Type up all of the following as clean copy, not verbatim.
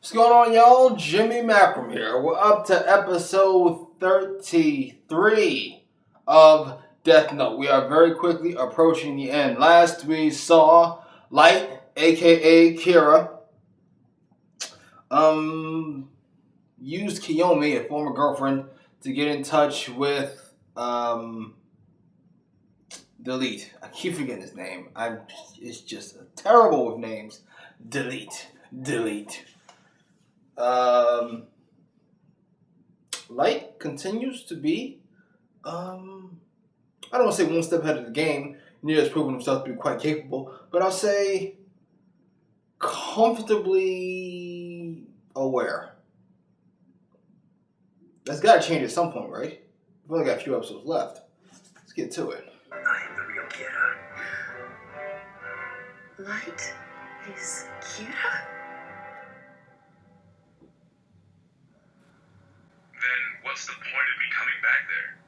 What's going on, y'all? Jimmy Macram here. We're up to episode 33 of Death Note. We are very quickly approaching the end. Last we saw Light, aka Kira, used Kiyomi, a former girlfriend, to get in touch with Delete. I keep forgetting his name. It's just terrible with names. Delete. Light continues to be, I don't want to say one step ahead of the game. Nia has proven himself to be quite capable, but I'll say comfortably aware. That's got to change at some point, right? We've only got a few episodes left. Let's get to it. I am the real Kira. Light is Kira? Then what's the point of me coming back there?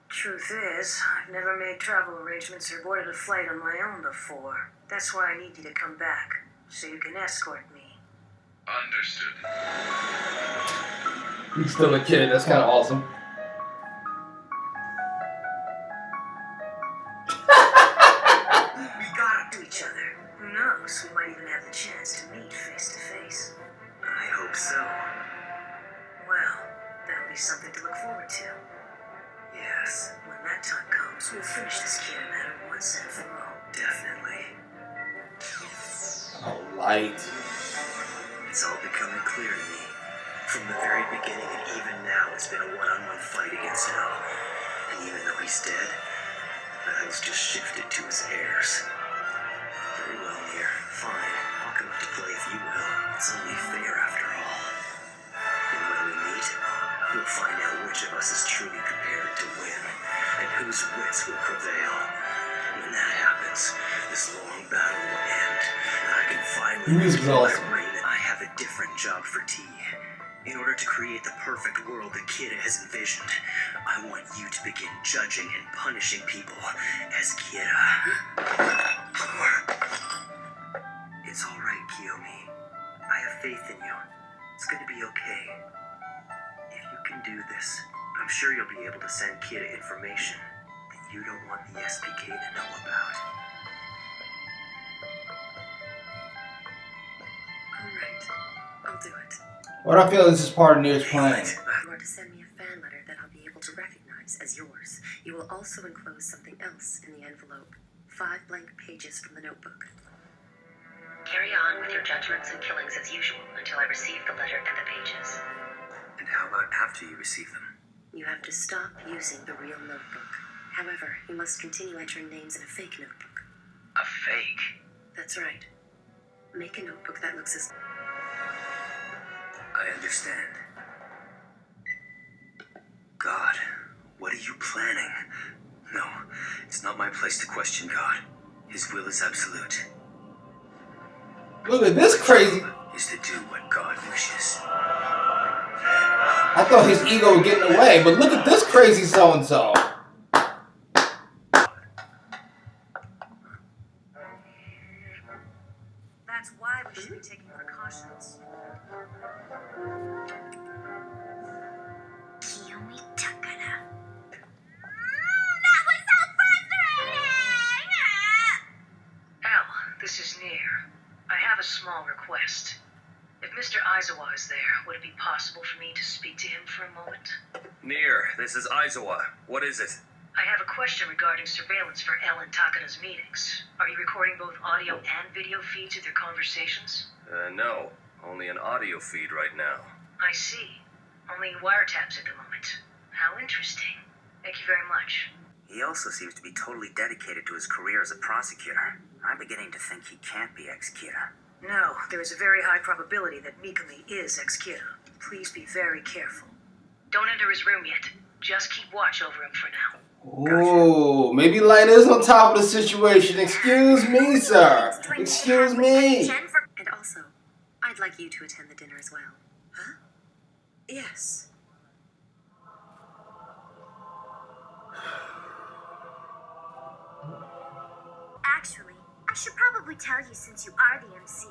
Truth is, I've never made travel arrangements or boarded a flight on my own before. That's why I need you to come back, so you can escort me. Understood. He's still a kid. That's kind of awesome. We gotta do each other. Who knows? We might even have the chance to meet face to face. I hope so. Well, that'll be something to look forward to. Yes, When that time comes, we'll finish this kid matter once and for all. definitely. Oh, Light. It's all becoming clear to me. From the very beginning and even now, it's been a one-on-one fight against Hell. And even though he's dead, the title's just shifted to his heirs. Very well, Nier. Fine. I'll come up to play if you will. It's only fair after all. And when we meet, we'll find out which of us is truly prepared to win, and whose wits will prevail. When that happens, this long battle will end, and I can finally Music's reveal my awesome. reign. I have a different job for T. In order to create the perfect world that Kira has envisioned, I want you to begin judging and punishing people as Kira. It's all right, Kiyomi. I have faith in you. It's going to be okay. If you can do this, I'm sure you'll be able to send Kira information that you don't want the SPK to know about. Alright, I'll do it. What I feel this is part of Nier's plan. You are to send me a fan letter that I'll be able to recognize as yours. You will also enclose something else in the envelope. 5 blank pages from the notebook. Carry on with your judgments and killings as usual until I receive the letter and the pages. And how about after you receive them? You have to stop using the real notebook. However, you must continue entering names in a fake notebook. A fake? That's right. Make a notebook that looks as... I understand. God, what are you planning? No, it's not my place to question God. His will is absolute. Look at this crazy. Is to do what God wishes. I thought his ego was getting away, but look at this crazy so-and-so. That's why we should be taking precautions. Kiyomi Takara. That was so frustrating! Al, this is Nier. I have a small request. If Mr. Aizawa is there, would it be possible for me to speak to him for a moment? Nier, this is Aizawa. What is it? I have a question regarding surveillance for El and Takada's meetings. Are you recording both audio and video feeds of their conversations? No. Only an audio feed right now. I see. Only wiretaps at the moment. How interesting. Thank you very much. He also seems to be totally dedicated to his career as a prosecutor. I'm beginning to think he can't be ex-Kira. No, there is a very high probability that Mikami is ex-Kira. Please be very careful. Don't enter his room yet. Just keep watch over him for now. Ooh, maybe Light is on top of the situation. Excuse me, sir. Excuse me. And also, I'd like you to attend the dinner as well. Huh? Yes. Actually, I should probably tell you since you are the MC.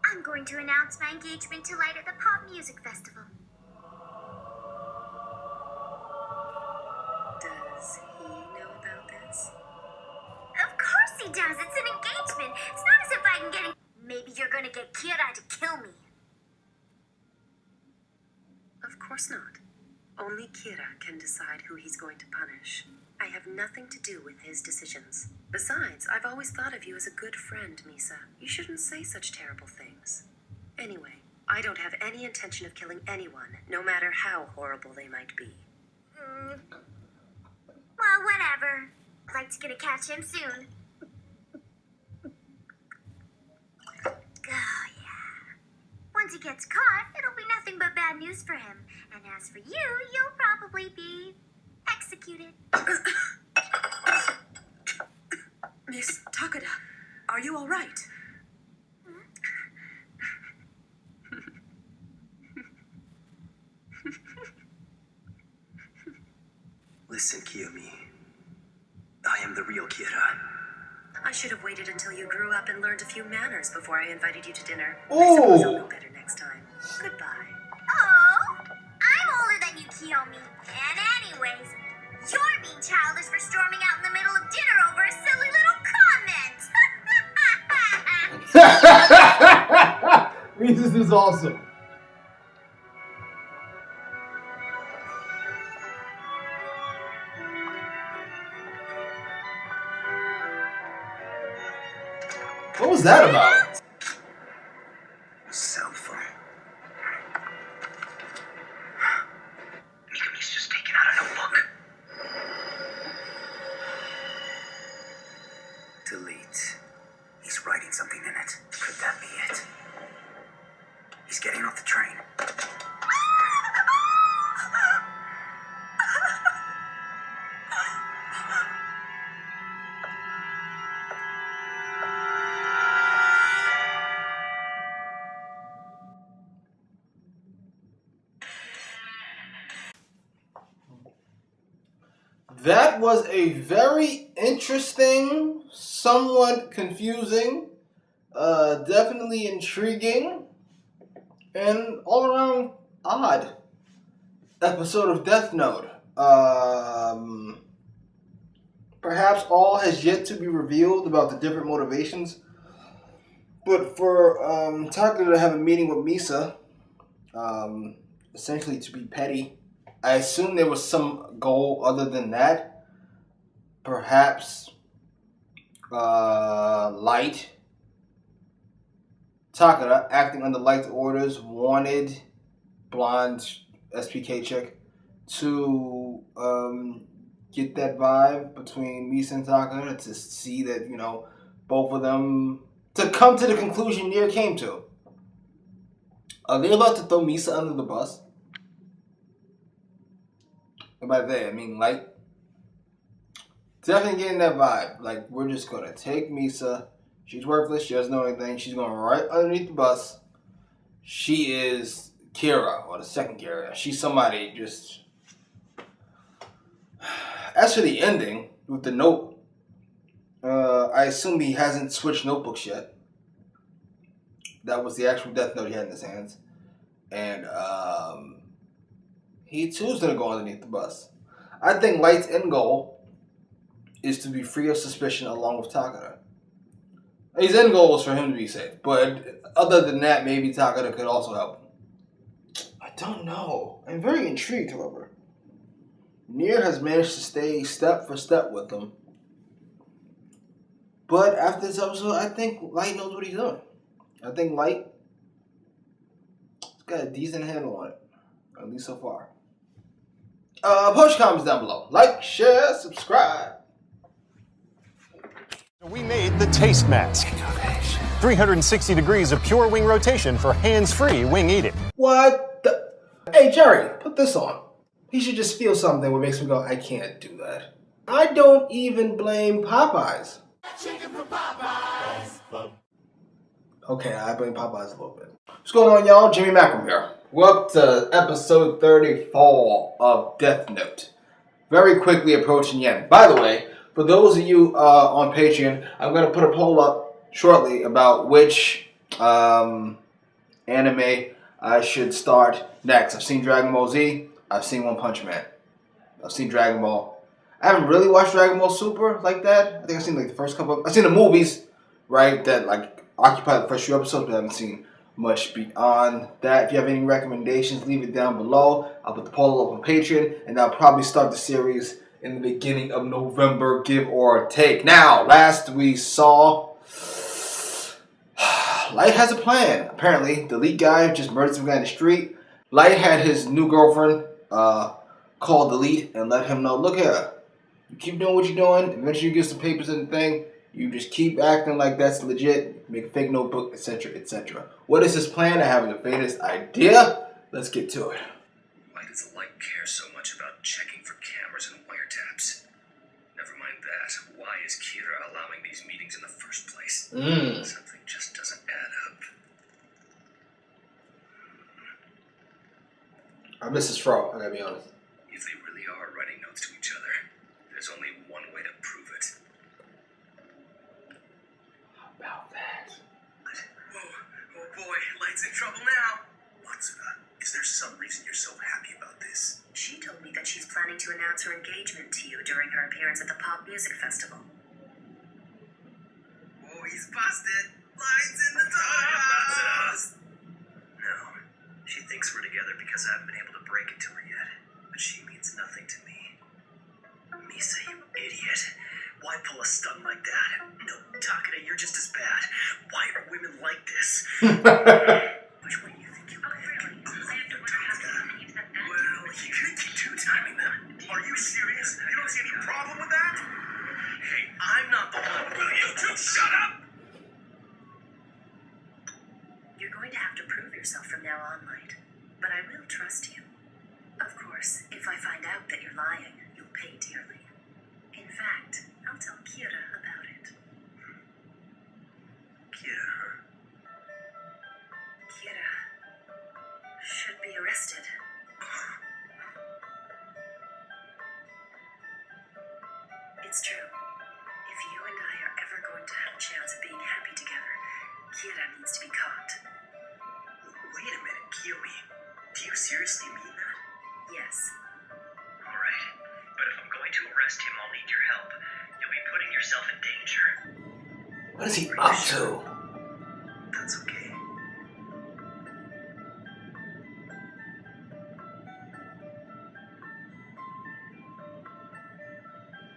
I I'm going to announce my engagement to Light at the Pop Music Festival. Does he know about this? Of course he does. It's an engagement. It's not as if I can get... Maybe you're going to get Kira to kill me. Of course not. Only Kira can decide who he's going to punish. I have nothing to do with his decisions. Besides, I've always thought of you as a good friend, Misa. You shouldn't say such terrible things. Anyway, I don't have any intention of killing anyone, no matter how horrible they might be. Well, whatever. Light's gonna catch him soon. Oh, yeah. Once he gets caught, it'll be nothing but bad news for him. And as for you, you'll probably be executed. Miss Takada, are you all right? Listen, Kiyomi. I am the real Kira. I should have waited until you grew up and learned a few manners before I invited you to dinner. I Ooh. suppose I'll know better next time. Goodbye. Oh, I'm older than you, Kiyomi. And anyways, you're being childish for storming out in the middle of dinner over a silly little comment. This is awesome. What was that about? Cell phone. Mikami's just taken out a notebook. Delete. He's writing something in it. Could that be it? He's getting off the train. That was a very interesting, somewhat confusing, definitely intriguing, and all around odd episode of Death Note. Perhaps all has yet to be revealed about the different motivations. But for Taka to have a meeting with Misa, essentially to be petty, I assume there was some goal other than that. Perhaps Light, Takada, acting under Light's orders, wanted blonde SPK chick to get that vibe between Misa and Takada, to see that, you know, both of them, to come to the conclusion Nier came to. Are they about to throw Misa under the bus? And by they, I mean Light. Definitely getting that vibe. Like, we're just gonna take Misa. She's worthless. She doesn't know anything. She's going right underneath the bus. She is Kira, or the second Kira. She's somebody just... As for the ending, with the note, I assume he hasn't switched notebooks yet. That was the actual Death Note he had in his hands. And, he too is gonna go underneath the bus. I think Light's end goal is to be free of suspicion along with Takada. His end goal is for him to be safe, but other than that, maybe Takada could also help him. I don't know. I'm very intrigued, however. Nier has managed to stay step for step with him. But after this episode, I think Light knows what he's doing. I think Light's got a decent handle on it. At least so far. Post your comments down below. Like, share, subscribe. We made the Taste Mask. 360 degrees of pure wing rotation for hands-free wing eating. What the? Hey, Jerry, put this on. He should just feel something what makes him go, I can't do that. I don't even blame Popeyes. Chicken from Popeyes. Okay, I blame Popeyes a little bit. What's going on, y'all? Jimmy Macklem here. We're up to episode 34 of Death Note. Very quickly approaching the end. By the way, for those of you on Patreon, I'm going to put a poll up shortly about which anime I should start next. I've seen Dragon Ball Z. I've seen One Punch Man. I've seen Dragon Ball. I haven't really watched Dragon Ball Super like that. I think I've seen like the first couple. I've seen the movies, right? That like occupy the first few episodes, but I haven't seen much beyond that. If you have any recommendations, leave it down below. I'll put the poll up on Patreon, and I'll probably start the series in the beginning of November, give or take. Now, last we saw, Light has a plan. Apparently, the lead guy just murdered some guy in the street. Light had his new girlfriend call the lead and let him know, look here, you keep doing what you're doing, eventually you get some papers in the thing, you just keep acting like that's legit, make a fake notebook, etc., etc. What is his plan? I have the faintest idea. Let's get to it. Why does the Light care so much about checking for cameras and wiretaps? Never mind that. Why is Kira allowing these meetings in the first place? Something just doesn't add up. I miss his fro, I gotta be honest. If they really are writing notes to each other, there's only one way to prove it. How about that? Whoa, oh boy, Light's in trouble now. Watsuda, is there some reason you're so happy about this? She told me that she's planning to announce her engagement to you during her appearance at the Pop Music Festival. Oh, he's busted. Light's in the doghouse. No, she thinks we're together because I haven't been able to break it to her yet. But she means nothing to me. Misa, you idiot. Why pull a stunt like that? No, Takeda, you're just as bad. Why are women like this? Which way do you think you pick? Well, you could keep two-timing them. Are you serious? You don't see any problem with that? Hey, I'm not the one. Will you two shut up? You're going to have to prove yourself from now on, Light. But I will trust you. Of course, if I find out that you're lying, you'll pay dearly. In fact, I'll tell Kira about it. Kira, huh? Kira should be arrested. It's true. If you and I are ever going to have a chance of being happy together, Kira needs to be caught. Wait a minute, Kiyomi. Do you seriously mean that? Yes. Alright, but if I'm going to arrest him, I'll need your help. You'll be putting yourself in danger. What is he up to? That's okay.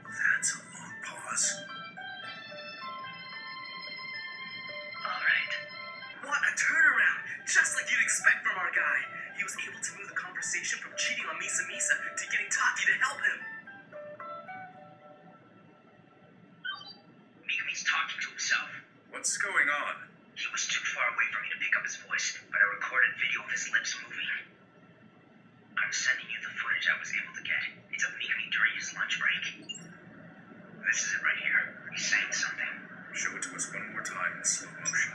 That's a long pause. Alright. What a turnaround! Just like you'd expect from our guy. He was able to move the conversation from cheating on Misa Misa to getting Taki to help him. Mikumi's talking to himself. What's going on? He was too far away for me to pick up his voice, but I recorded video of his lips moving. I'm sending you the footage I was able to get. It's of Mikumi during his lunch break. This is it right here. He's saying something. Show it to us one more time in slow motion.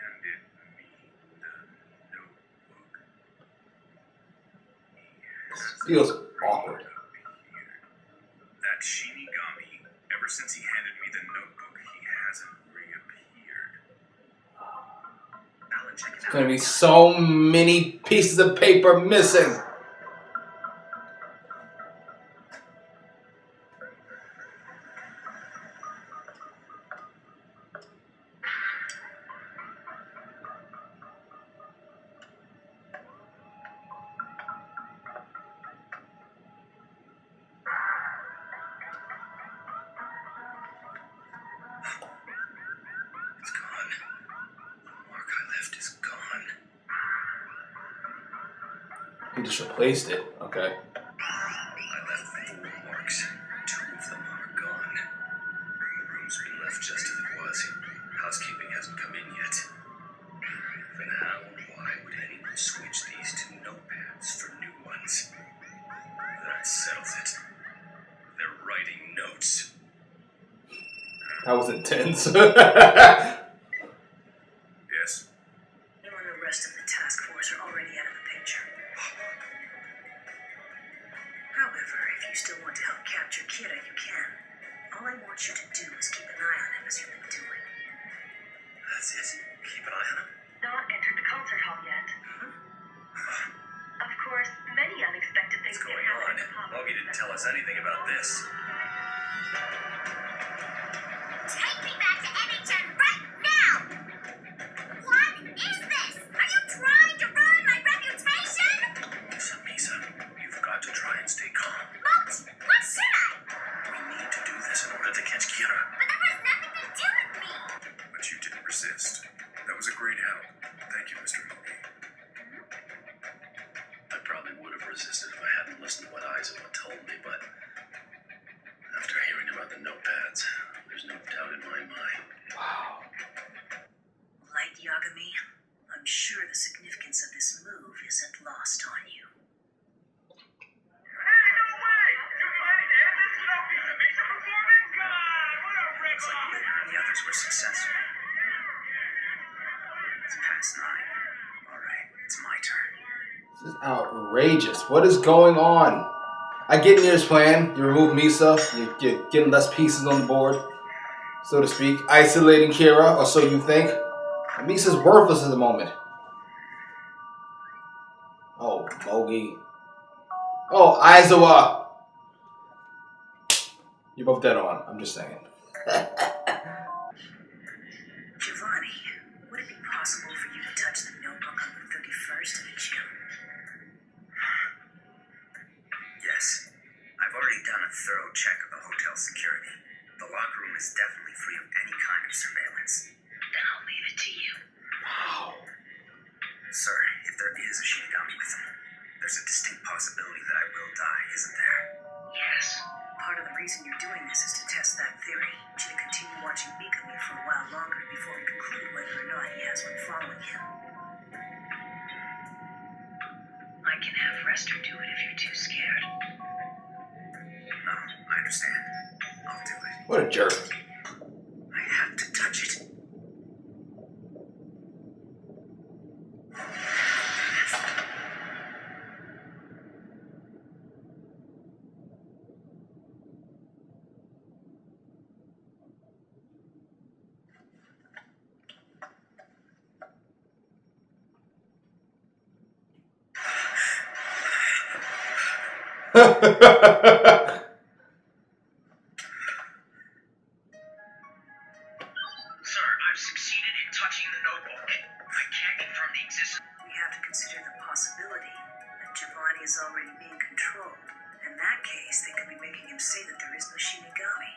Handed me the notebook. Feels awkward. That Shinigami, ever since he handed me the notebook, he hasn't reappeared. Alan, check it There's out. gonna be so many pieces of paper missing. It's gone. The mark I left is gone. He just replaced it. Okay. I left 4 marks. 2 of them are gone. The room's been left just as it was. Housekeeping hasn't come in yet. Then how and why would anyone switch these 2 notepads for new ones? That settles it. They're writing notes. That was intense. Yes? You and the rest of the task force are already out of the picture. However, if you still want to help capture Kira, you can. All I want you to do is keep an eye on him as you've been doing. That's it. Keep an eye on him. Not entertaining. us anything about this. Take me back to NHN right now! What is this? Are you trying to ruin my reputation? Misa, you've got to try and stay calm. Moch, what should I? We need to do this in order to catch Kira. But that has nothing to do with me. But you didn't resist. That was a great help. Thank you, Mr. Mogi. I probably would have resisted if I hadn't listened to what Aizawa told me, but after hearing about the notepads, there's no doubt in my mind. Wow. Light Yagami, I'm sure the significance of this move isn't lost on you. Hey, no way! You planning to end this without Misa performing? God, what a wreck! Looks like Lynn and the others were successful. It's past 9. Alright, it's my turn. This is outrageous. What is going on? I get Nier's plan. You remove Misa. You're getting less pieces on the board, so to speak. Isolating Kira, or so you think. Misa's worthless at the moment. Oh, Mogi. Oh, Aizawa. You're both dead on. I'm just saying. Giovanni, would it be possible for you to touch the notebook on the 31st of each year? Yes. I've already done a thorough check of the hotel security. The locker room is definitely free of any kind of surveillance. Then I'll leave it to you. Wow. Sir, if there is a Shinigami with him, there's a distinct possibility that I will die, isn't there? Yes. Part of the reason you're doing this is to test that theory. To continue watching Mikami for a while longer before we conclude whether or not he has one following him. I can have Rester do it if you're too scared. No, I understand. I'll do it. What a jerk. I have to touch it. Sir, I've succeeded in touching the notebook. I can't confirm the existence. We have to consider the possibility that Giovanni is already being controlled. In that case, they could be making him say that there is no Shinigami.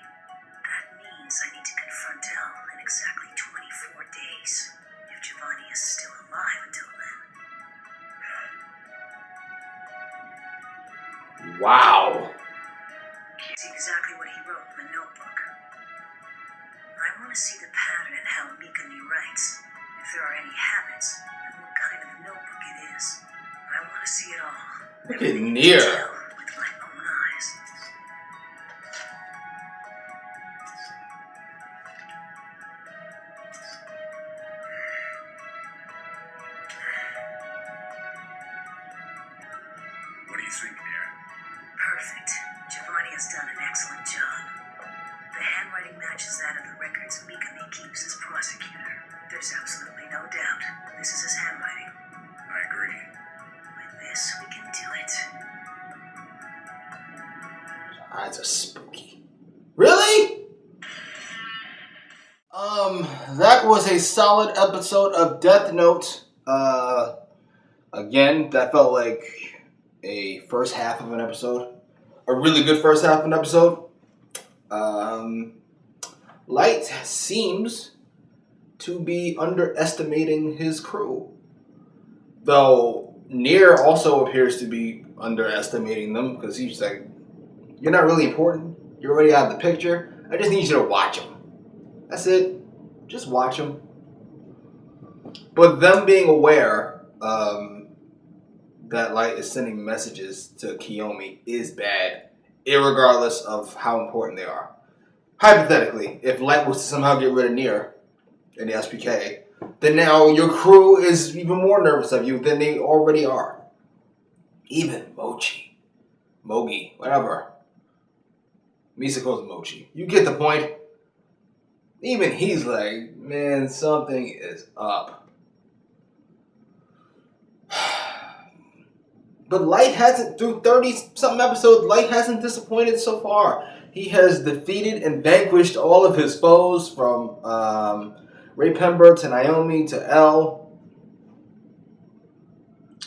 That means I need to confront El in exactly 24 days. If Giovanni is still alive until then. Wow. See exactly what he wrote in the notebook. I want to see the pattern in how Mikami writes, if there are any habits, and what kind of notebook it is. I want to see it all. Look at Everything in Nier. detail with my own eyes. What do you think, Nier? Perfect. Giovanni has done an excellent job. The handwriting matches that of the records Mikami keeps as prosecutor. There's absolutely no doubt. This is his handwriting. I agree. With this, we can do it. Eyes are spooky. Really? That was a solid episode of Death Note. Again, that felt like a first half of an episode. A really good first half of an episode. Light seems to be underestimating his crew. Though Nier also appears to be underestimating them because he's like, you're not really important. You're already out of the picture. I just need you to watch them. That's it. Just watch them. But them being aware that Light is sending messages to Kiyomi is bad, irregardless of how important they are. Hypothetically, if Light was to somehow get rid of Nier in the SPK, then now your crew is even more nervous of you than they already are. Even Mogi, whatever. Misa calls him Mochi. You get the point. Even he's like, man, something is up. But Light hasn't, through 30-something episodes, Light hasn't disappointed so far. He has defeated and vanquished all of his foes, from Ray Pember to Naomi to Elle,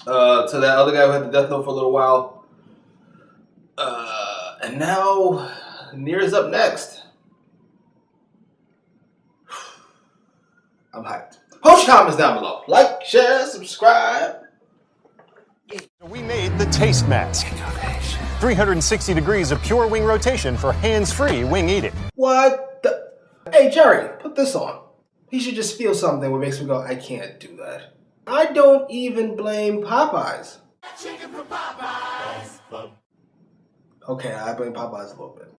to that other guy who had the Death Note for a little while. And now, Nier's up next. I'm hyped. Post your comments down below. Like, share, subscribe. We made the Taste Mask. 360 degrees of pure wing rotation for hands-free wing eating. What the? Hey, Jerry, put this on. He should just feel something that makes me go, I can't do that. I don't even blame Popeyes. Chicken from Popeyes. Okay, I blame Popeyes a little bit.